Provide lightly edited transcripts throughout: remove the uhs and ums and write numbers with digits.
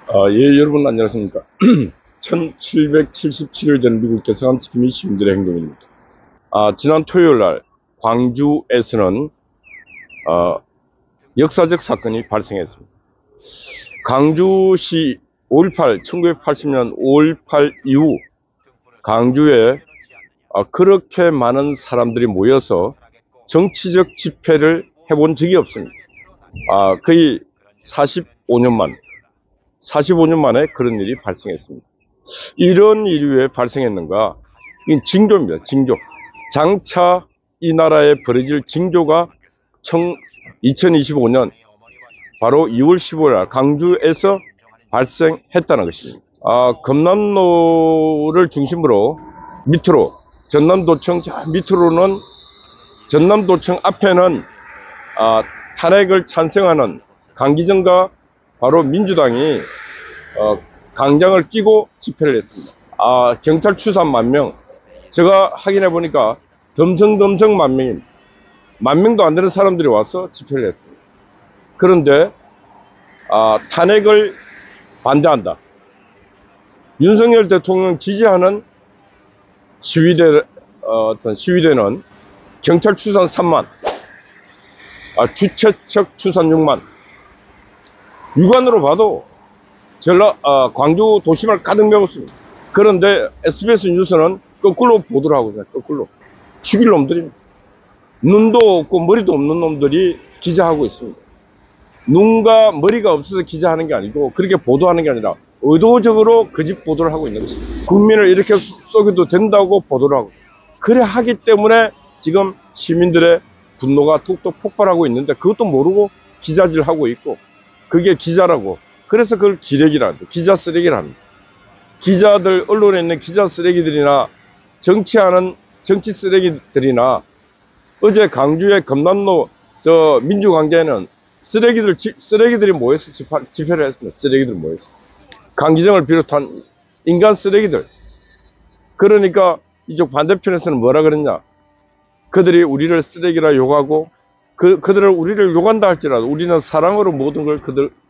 예, 여러분 안녕하십니까. 1777일 된 미국 대서관 지킴이 시민들의 행동입니다. 지난 토요일 날 광주에서는 역사적 사건이 발생했습니다. 광주시 1980년 5.18 이후 광주에 그렇게 많은 사람들이 모여서 정치적 집회를 해본 적이 없습니다. 거의 45년 만에 그런 일이 발생했습니다. 이런 일이 왜 발생했는가? 이 징조입니다. 징조. 장차 이 나라에 벌어질 징조가 2025년 바로 2월 15일 날 광주에서 발생했다는 것입니다. 검남로를 중심으로 밑으로 전남도청 밑으로는 전남도청 앞에는 탄핵을 찬성하는 강기정과 바로 민주당이 강장을 끼고 집회를 했습니다. 경찰 추산 10,000명. 제가 확인해 보니까 덤성덤성 10,000명입니다. 10,000명도 안 되는 사람들이 와서 집회를 했습니다. 그런데 탄핵을 반대한다. 윤석열 대통령 지지하는 시위대는 경찰 추산 3만, 주최측 추산 6만. 육안으로 봐도 광주 도심을 가득 메웠습니다. 그런데 SBS 뉴스는 거꾸로 보도를 하고 있어요. 거꾸로. 죽일 놈들입니다. 눈도 없고 머리도 없는 놈들이 기자하고 있습니다. 눈과 머리가 없어서 기자하는 게 아니고 그렇게 보도하는 게 아니라 의도적으로 거짓 보도를 하고 있는 것입니다. 국민을 이렇게 속여도 된다고 보도를 하고, 그래 하기 때문에 지금 시민들의 분노가 툭툭 폭발하고 있는데 그것도 모르고 기자질하고 있고, 그게 기자라고. 그래서 그걸 기레기라 합니다. 기자 쓰레기라 합니다. 기자들, 언론에 있는 기자 쓰레기들이나 정치하는 정치 쓰레기들이나 어제 강주의 검남로 민주광장에는 쓰레기들이 모여서 집회를 했습니다. 쓰레기들 모여서. 강기정을 비롯한 인간 쓰레기들. 그러니까 이쪽 반대편에서는 뭐라 그랬냐. 그들이 우리를 쓰레기라 욕하고 그들을 우리를 욕한다 할지라도 우리는 사랑으로 모든 걸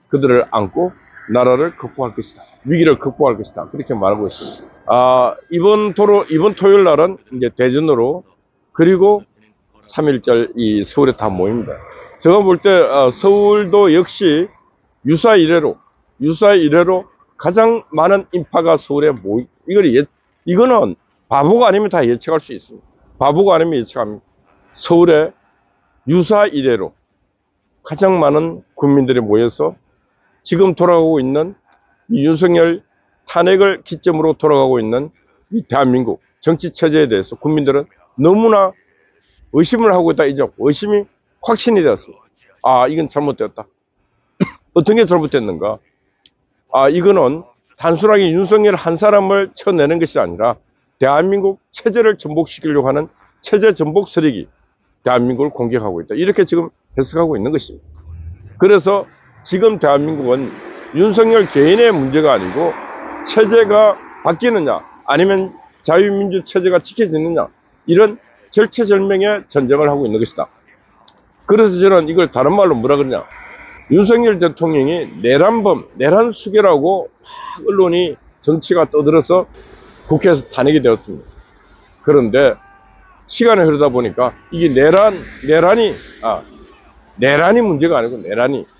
그들을 안고 나라를 극복할 것이다. 위기를 극복할 것이다. 그렇게 말하고 있습니다. 이번 토요일 날은 이제 대전으로, 그리고 3.1절 이 서울에 다 모입니다. 제가 볼 때 서울도 역시 유사 이래로 가장 많은 인파가 서울에 이거는 바보가 아니면 다 예측할 수 있습니다. 바보가 아니면 예측합니다. 서울에 유사 이래로 가장 많은 국민들이 모여서 지금 돌아가고 있는 이 윤석열 탄핵을 기점으로 돌아가고 있는 이 대한민국 정치 체제에 대해서 국민들은 너무나 의심을 하고 있다. 이제 의심이 확신이 되었습니다. 이건 잘못되었다. 어떤 게 잘못됐는가? 이거는 단순하게 윤석열 한 사람을 쳐내는 것이 아니라 대한민국 체제를 전복시키려고 하는 체제 전복 세력이 대한민국을 공격하고 있다. 이렇게 지금 해석하고 있는 것입니다. 그래서 지금 대한민국은 윤석열 개인의 문제가 아니고 체제가 바뀌느냐 아니면 자유민주 체제가 지켜지느냐, 이런 절체절명의 전쟁을 하고 있는 것이다. 그래서 저는 이걸 다른 말로 뭐라 그러냐, 윤석열 대통령이 내란수계라고 언론이 정치가 떠들어서 국회에서 탄핵이 되었습니다. 그런데 시간이 흐르다 보니까 이게 내란이 문제가 아니고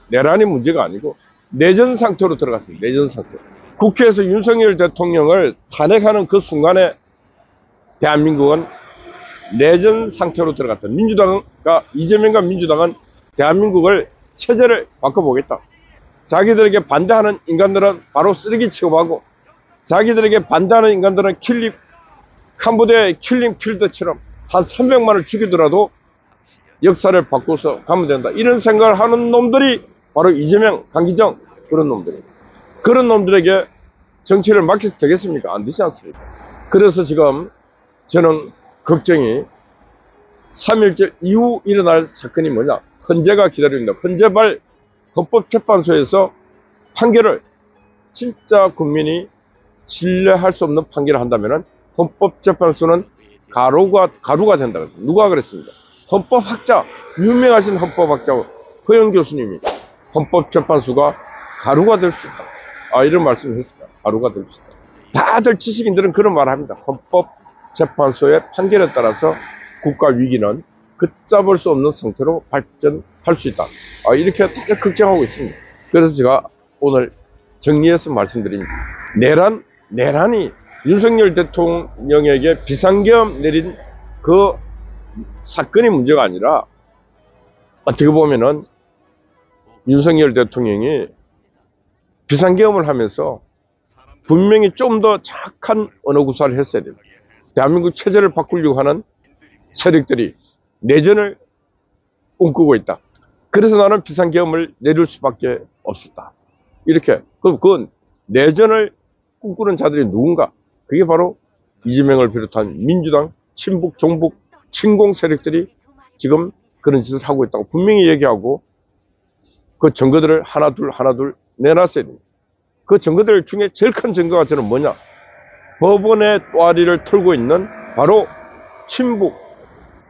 내란이 문제가 아니고 내전 상태로 들어갔습니다. 내전 상태. 국회에서 윤석열 대통령을 탄핵하는 그 순간에 대한민국은 내전 상태로 들어갔다. 이재명과 민주당은 대한민국을 체제를 바꿔보겠다. 자기들에게 반대하는 인간들은 바로 쓰레기 취급하고, 자기들에게 반대하는 인간들은 캄보디아의 킬링 필드처럼 한 300만을 죽이더라도 역사를 바꿔서 가면 된다. 이런 생각을 하는 놈들이 바로 이재명, 강기정, 그런 놈들입니다. 그런 놈들에게 정치를 맡겨서 되겠습니까? 안 되지 않습니까? 그래서 지금 저는 걱정이 3.1절 이후 일어날 사건이 뭐냐. 헌재가 기다립니다. 헌재발 헌법재판소에서 판결을, 진짜 국민이 신뢰할 수 없는 판결을 한다면 헌법재판소는 가루가 된다. 누가 그랬습니다? 헌법학자, 유명하신 헌법학자 허영 교수님이 헌법재판소가 가루가 될 수 있다. 이런 말씀을 했습니다. 하루가 될 수 있다. 다들 지식인들은 그런 말을 합니다. 헌법재판소의 판결에 따라서 국가 위기는 걷잡을 수 없는 상태로 발전할 수 있다. 이렇게 다들 걱정하고 있습니다. 그래서 제가 오늘 정리해서 말씀드립니다. 내란이 윤석열 대통령에게 비상계엄 내린 그 사건이 문제가 아니라 어떻게 보면은 윤석열 대통령이 비상계엄을 하면서 분명히 좀 더 착한 언어 구사를 했어야 됩니다. 대한민국 체제를 바꾸려고 하는 세력들이 내전을 꿈꾸고 있다. 그래서 나는 비상계엄을 내릴 수밖에 없었다. 이렇게. 그건 내전을 꿈꾸는 자들이 누군가? 그게 바로 이재명을 비롯한 민주당, 친북, 종북, 친공 세력들이 지금 그런 짓을 하고 있다고 분명히 얘기하고 그 증거들을 하나둘 내놨어야 됩니다. 그 증거들 중에 제일 큰 증거가 저는 뭐냐? 법원의 또아리를 털고 있는 바로 친북,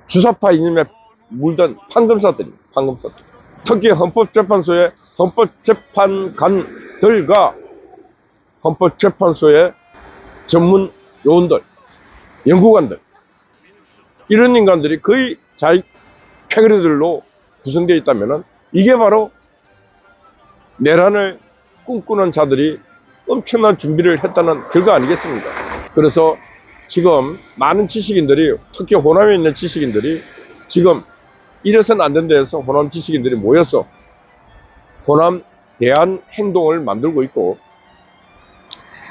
주사파 이념에 물든 판검사들입니다. 판검사들. 특히 헌법재판소의 헌법재판관들과 헌법재판소의 전문 요원들, 연구관들, 이런 인간들이 거의 자기 패거리들로 구성되어 있다면 이게 바로 내란을 꿈꾸는 자들이 엄청난 준비를 했다는 결과 아니겠습니까? 그래서 지금 많은 지식인들이, 특히 호남에 있는 지식인들이 지금 이래서는 안 된다 해서 호남 지식인들이 모여서 호남 대안 행동을 만들고 있고,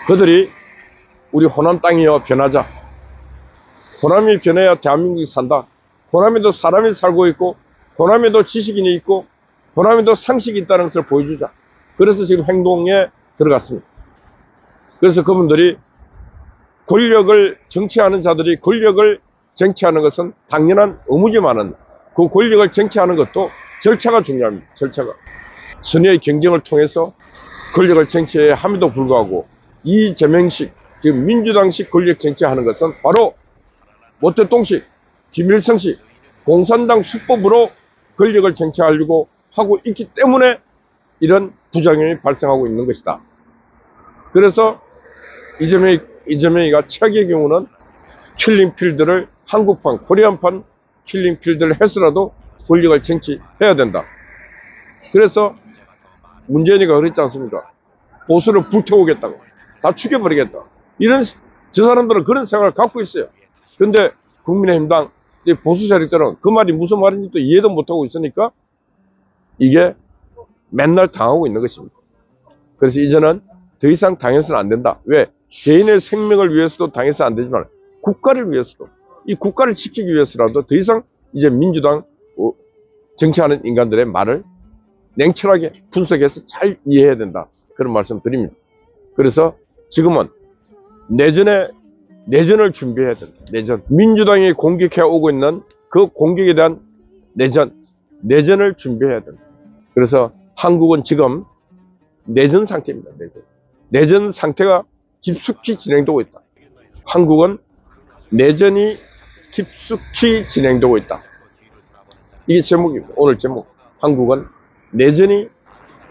그들이 우리 호남 땅이여 변하자, 호남이 변해야 대한민국이 산다, 호남에도 사람이 살고 있고 호남에도 지식인이 있고 호남에도 상식이 있다는 것을 보여주자. 그래서 지금 행동에 들어갔습니다. 그래서 그분들이 권력을 정치하는 자들이 권력을 쟁취하는 것은 당연한 의무지만은 그 권력을 쟁취하는 것도 절차가 중요합니다. 절차가. 선의의 경쟁을 통해서 권력을 쟁취해야 함에도 불구하고 이재명식, 지금 민주당식 권력 쟁취하는 것은 바로 모태똥식, 김일성식, 공산당 수법으로 권력을 쟁취하려고 하고 있기 때문에 이런 부작용이 발생하고 있는 것이다. 그래서 이재명이가 최악의 경우는 킬링필드를 한국판, 코리안판 킬링필드를 해서라도 권력을 쟁취해야 된다. 그래서 문재인이가 그랬지 않습니까? 보수를 불태우겠다고, 다 죽여버리겠다. 저 사람들은 그런 생각을 갖고 있어요. 근데 국민의힘당 보수 세력들은 그 말이 무슨 말인지 또 이해도 못하고 있으니까 이게 맨날 당하고 있는 것입니다. 그래서 이제는 더 이상 당해서는 안 된다. 왜? 개인의 생명을 위해서도 당해서 안 되지만 국가를 위해서도, 이 국가를 지키기 위해서라도 더 이상 이제 민주당 정치하는 인간들의 말을 냉철하게 분석해서 잘 이해해야 된다. 그런 말씀 드립니다. 그래서 지금은 내전을 준비해야 된다. 내전. 민주당이 공격해 오고 있는 그 공격에 대한 내전을 준비해야 된다. 그래서 한국은 지금 내전 상태입니다. 내전 상태가 깊숙이 진행되고 있다. 한국은 내전이 깊숙이 진행되고 있다. 이게 제목입니다. 오늘 제목. 한국은 내전이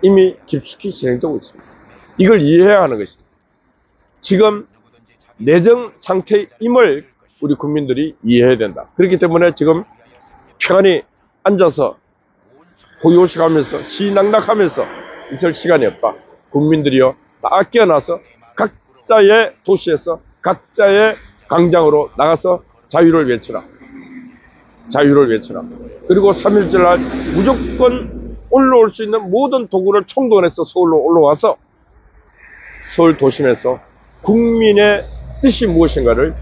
이미 깊숙이 진행되고 있습니다. 이걸 이해해야 하는 것입니다. 지금 내전 상태임을 우리 국민들이 이해해야 된다. 그렇기 때문에 지금 평안히 앉아서 호요식하면서 시낙낙하면서 있을 시간이 없다. 국민들이요 다 깨어나서 각자의 도시에서 각자의 광장으로 나가서 자유를 외쳐라. 자유를 외쳐라. 그리고 3.1절 날 무조건 올라올 수 있는 모든 도구를 총동원해서 서울로 올라와서 서울 도심에서 국민의 뜻이 무엇인가를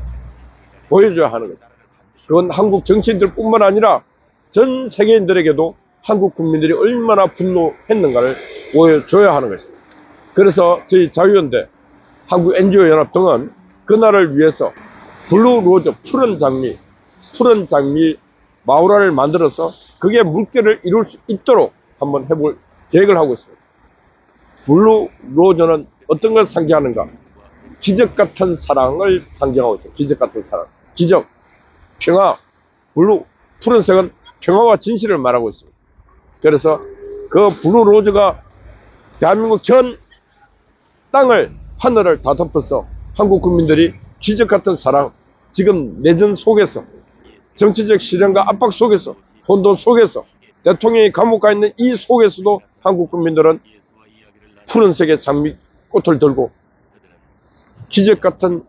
보여줘야 하는 거죠. 그건 한국 정치인들 뿐만 아니라 전 세계인들에게도 한국 국민들이 얼마나 분노했는가를 보여줘야 하는 것입니다. 그래서 저희 자유연대, 한국NGO연합 등은 그날을 위해서 블루로즈, 푸른 장미 마우라를 만들어서 그게 물결을 이룰 수 있도록 한번 해볼 계획을 하고 있습니다. 블루로즈는 어떤 걸 상징하는가? 기적 같은 사랑을 상징하고 있죠. 기적 같은 사랑. 기적, 평화, 푸른색은 평화와 진실을 말하고 있습니다. 그래서 그 블루로즈가 대한민국 전 땅을, 하늘을 다 덮어서 한국 국민들이 기적 같은 사랑, 지금 내전 속에서, 정치적 시련과 압박 속에서, 혼돈 속에서, 대통령이 감옥 가 있는 이 속에서도 한국 국민들은 푸른색의 장미꽃을 들고 기적 같은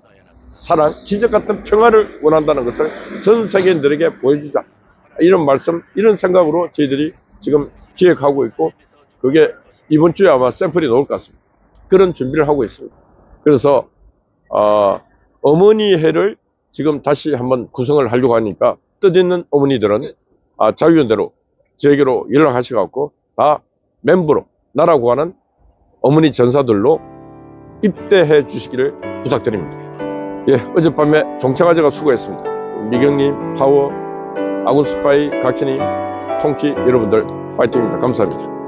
사랑, 기적 같은 평화를 원한다는 것을 전 세계인들에게 보여주자. 이런 말씀, 이런 생각으로 저희들이 지금 기획하고 있고, 그게 이번 주에 아마 샘플이 나올 것 같습니다. 그런 준비를 하고 있습니다. 그래서 어머니 회를 지금 다시 한번 구성을 하려고 하니까 뜻있는 어머니들은 자유연대로 저에게로 연락하셔갖고 다 멤버로 나라고 하는 어머니 전사들로 입대해 주시기를 부탁드립니다. 예, 어젯밤에 종창아재가 수고했습니다. 미경님, 파워, 아군 스파이, 각현님, 통키 여러분들 파이팅입니다. 감사합니다.